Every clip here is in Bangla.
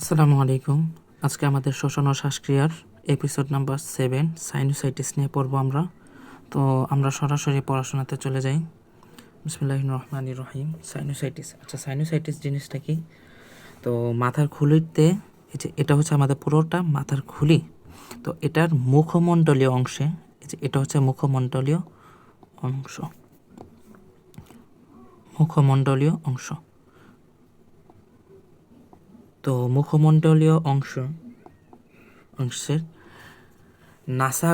আসসালামু আলাইকুম। আজকে আমাদের শ্বসন ও শ্বাসক্রিয়ার এপিসোড নাম্বার 7 সাইনোসাইটিস নিয়ে পড়ব আমরা। তো আমরা সরাসরি পড়াশোনাতে চলে যাই। বিসমিল্লাহির রহমানির রহিম। সাইনোসাইটিস, আচ্ছা সাইনোসাইটিস জিনিসটা কি? তো মাথার খুলিতে এই যে এটা হচ্ছে আমাদের পুরোটা মাথার খুলি। তো এটার মুখমণ্ডলীয় অংশে এই যে এটা হচ্ছে মুখমণ্ডলীয় অংশ, মুখমণ্ডলীয় অংশ। তো মুখমণ্ডলীয় অংশের নাসা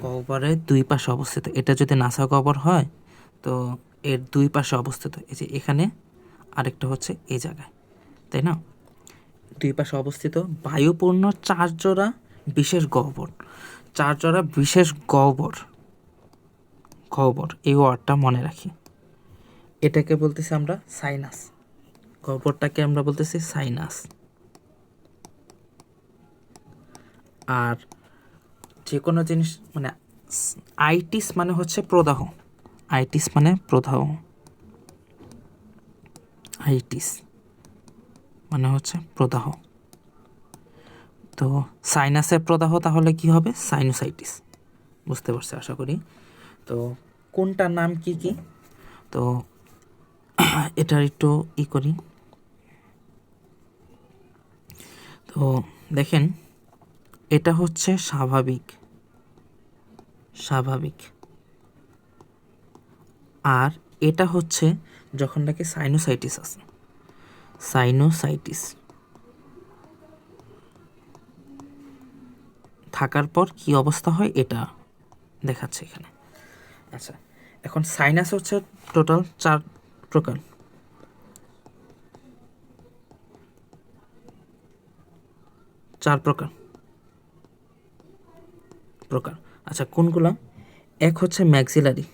গহ্বরের দুই পাশে অবস্থিত। এটা যদি নাসা গহ্বর হয় তো এর দুই পাশে অবস্থিত। এই যে এখানে, আরেকটা হচ্ছে এই জায়গায়, তাই না? দুই পাশে অবস্থিত বায়ুপূর্ণ চার জোড়া বিশেষ গহ্বর এই ওয়ার্ডটা মনে রাখি। এটাকে বলতেছি আমরা সাইনাস। গহ্বরটাকে আমরা বলতেছি সাইনাস। আর যে কোনো জিনিস মানে আইটিস মানে হচ্ছে প্রদাহ। আইটিস মানে প্রদাহ। আইটিস মানে হচ্ছে প্রদাহ। তো সাইনাসের প্রদাহ তাহলে কি হবে? সাইনোসাইটিস। বুঝতে পারছি আশা করি। তো কোনটার নাম কি কি? তো এটার একটু করি। তো দেখেন, এটা হচ্ছে স্বাভাবিক আর এটা হচ্ছে যখন নাকি সাইনোসাইটিস আছে। সাইনোসাইটিস থাকার পর কি অবস্থা হয় এটা দেখাচ্ছে এখানে। আচ্ছা, এখন সাইনাস হচ্ছে টোটাল চার প্রকার। প্রকার আচ্ছা, কোনগুলা? এক হচ্ছে ম্যাক্সিলারি,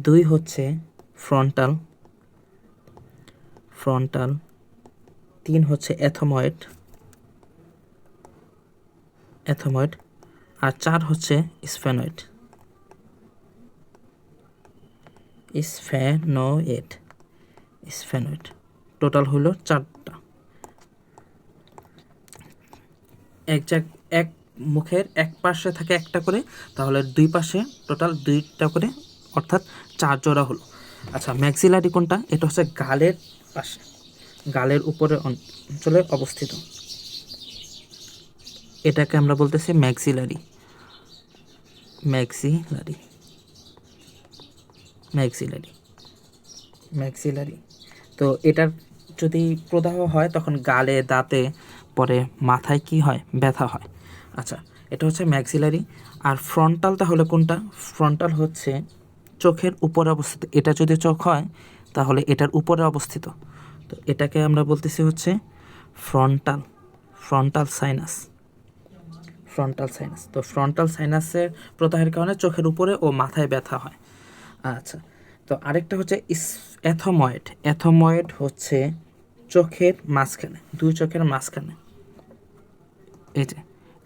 দুই হচ্ছে ফ্রন্টাল, তিন হচ্ছে অ্যাথময়েড, আর চার হচ্ছে স্ফেনয়েড। টোটাল হলো চারটা। এক মুখের এক পাশে থাকে একটা করে, তাহলে দুই পাশে টোটাল দুইটা করে, অর্থাৎ চার জোড়া হলো। আচ্ছা, ম্যাক্সিলারি কোনটা? এটা হচ্ছে গালের পাশে, গালের উপরে অঞ্চলে অবস্থিত। এটাকে আমরা বলতেছি ম্যাক্সিলারি। তো এটার যদি প্রদাহ হয় তখন গালে, দাঁতে, পরে মাথায় কি হয়? ব্যথা হয়। আচ্ছা, এটা হচ্ছে ম্যাক্সিলারি। আর ফ্রন্টাল তাহলে কোনটা? ফ্রন্টাল হচ্ছে চোখের উপরে অবস্থিত। এটা যদি চোখ হয় তাহলে এটার উপরে অবস্থিত। তো এটাকে আমরা বলতেছি হচ্ছে ফ্রন্টাল সাইনাস। তো ফ্রন্টাল সাইনাসের প্রদাহের কারণে চোখের উপরে ও মাথায় ব্যথা হয়। আচ্ছা, তো আরেকটা হচ্ছে অ্যাথময়েড হচ্ছে চোখের মাঝখানে, দুই চোখের মাঝখানে। এই যে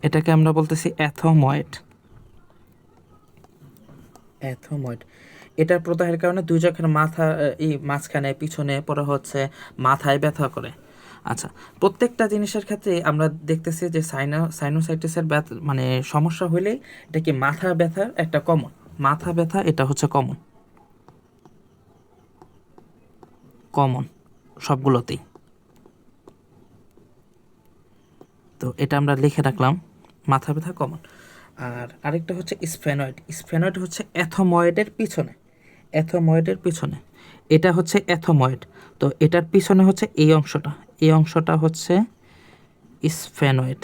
এটাকে আমরা বলতেছি অ্যাথময়েড। এটার প্রদাহের কারণে দুই চোখের মাঝখানে, পিছনে পরে হচ্ছে মাথায় ব্যথা করে। আচ্ছা, প্রত্যেকটা জিনিসের ক্ষেত্রে আমরা দেখতেছি যে সাইনোসাইটিসের মানে সমস্যা হইলেই এটা কি মাথা ব্যথার একটা কমন। মাথা ব্যথা এটা হচ্ছে কমন সবগুলোতেই। তো এটা আমরা লিখে রাখলাম, মাথা ব্যথা কমন। আর আরেকটা হচ্ছে স্ফেনয়েড হচ্ছে অ্যাথময়েডের পিছনে। এটা হচ্ছে অ্যাথময়েড। তো এটার পিছনে হচ্ছে এই অংশটা হচ্ছে স্ফেনয়েড।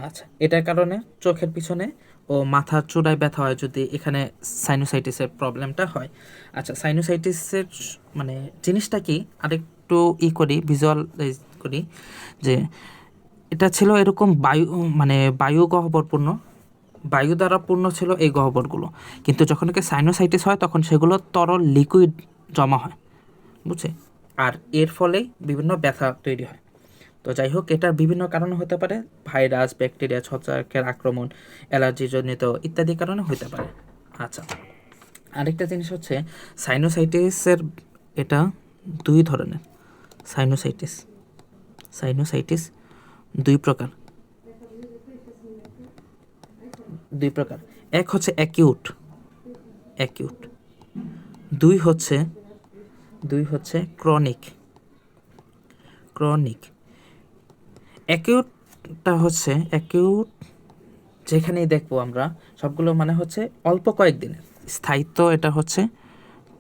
আচ্ছা, এটার কারণে চোখের পিছনে ও মাথার চূড়ায় ব্যথা হয় যদি এখানে সাইনোসাইটিসের প্রবলেমটা হয়। আচ্ছা, সাইনোসাইটিসের মানে জিনিসটা কি আরেকটু ভিজুয়ালাইজ করি, যে এটা ছিল এরকম বায়ু গহ্বরপূর্ণ, বায়ু দ্বারা পূর্ণ ছিল এই গহ্বরগুলো। কিন্তু যখন সাইনোসাইটিস হয় তখন সেগুলো তরল জমা হয়, বুঝছে? আর এর ফলে বিভিন্ন ব্যথা তৈরি হয়। তো যাই হোক, এটার বিভিন্ন কারণ হতে পারে, ভাইরাস, ব্যাকটেরিয়া, ছত্রাকের আক্রমণ, অ্যালার্জিজনিত ইত্যাদি কারণে হতে পারে। আচ্ছা, আরেকটা জিনিস হচ্ছে সাইনোসাইটিসের, এটা দুই ধরনের। সাইনোসাইটিস দুই প্রকার। এক হচ্ছে অ্যাকিউট, দুই হচ্ছে ক্রনিক। অ্যাকিউট যেখানেই দেখবো আমরা সবগুলো মানে হচ্ছে অল্প কয়েকদিনের স্থায়িত্ব, এটা হচ্ছে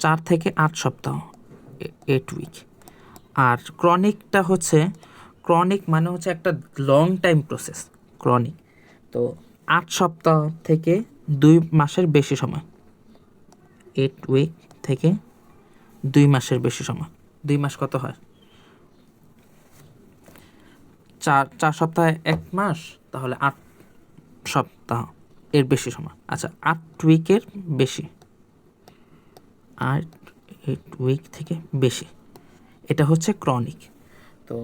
4 থেকে 8 সপ্তাহ, 8 উইক। আর ক্রনিক মানে হচ্ছে একটা লং টাইম প্রসেস। ক্রনিক তো 8 সপ্তাহ থেকে 2 মাসের বেশি সময়, 8 উইক থেকে 2 মাসের বেশি সময়। 2 মাস কত হয়? 4 সপ্তাহে 1 মাস, তাহলে 8 সপ্তাহ, এর বেশি সময়। আচ্ছা, 8 উইকের বেশি, 8 উইক থেকে বেশি, এটা হচ্ছে ক্রনিক। তো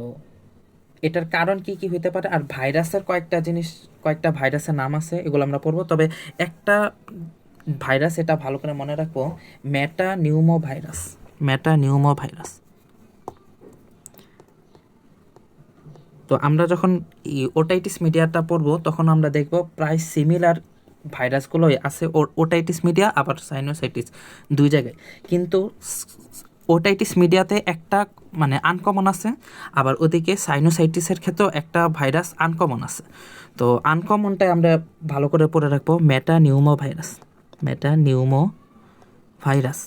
এটার কারণ কি কি হতে পারে? আর ভাইরাসের কয়েকটা ভাইরাসের নাম আছে, এগুলো আমরা পড়বো। তবে একটা ভাইরাস, এটা ভালো করে মনে রাখবো, মেটানিউমো ভাইরাস। তো আমরা যখন ওটাইটিস মিডিয়াটা পড়বো তখন আমরা দেখব প্রায় সিমিলার ভাইরাসগুলোই আছে, ওটাইটিস মিডিয়া আবার সাইনোসাইটিস দুই জায়গায়। কিন্তু ওটাইটিস মিডিয়াতে একটা মানে আনকমন আছে, আবার ওদিকে সাইনোসাইটিসের ক্ষেত্রেও একটা ভাইরাস আনকমন আছে। তো আনকমনটাই আমরা ভালো করে পড়ে রাখবো, মেটানিউমো ভাইরাস।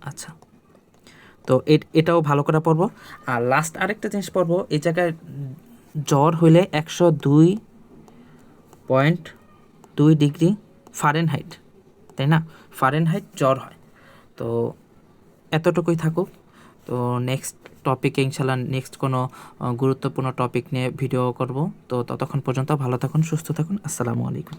আচ্ছা, তো এটাও ভালো করে পড়বো। আর লাস্ট আরেকটা জিনিস পড়বো, এই জায়গায় জ্বর হইলে 102.2 ডিগ্রি ফারেনহাইট, তাই না? ফারেনহাইট জ্বর হয়। তো এতটুকুই থাকুক। তো নেক্সট টপিকে ইনশাল্লাহ নেক্সট কোনো গুরুত্বপূর্ণ টপিক নিয়ে ভিডিও করব। তো ততক্ষণ পর্যন্ত ভালো থাকুন, সুস্থ থাকুন। আসসালামু আলাইকুম।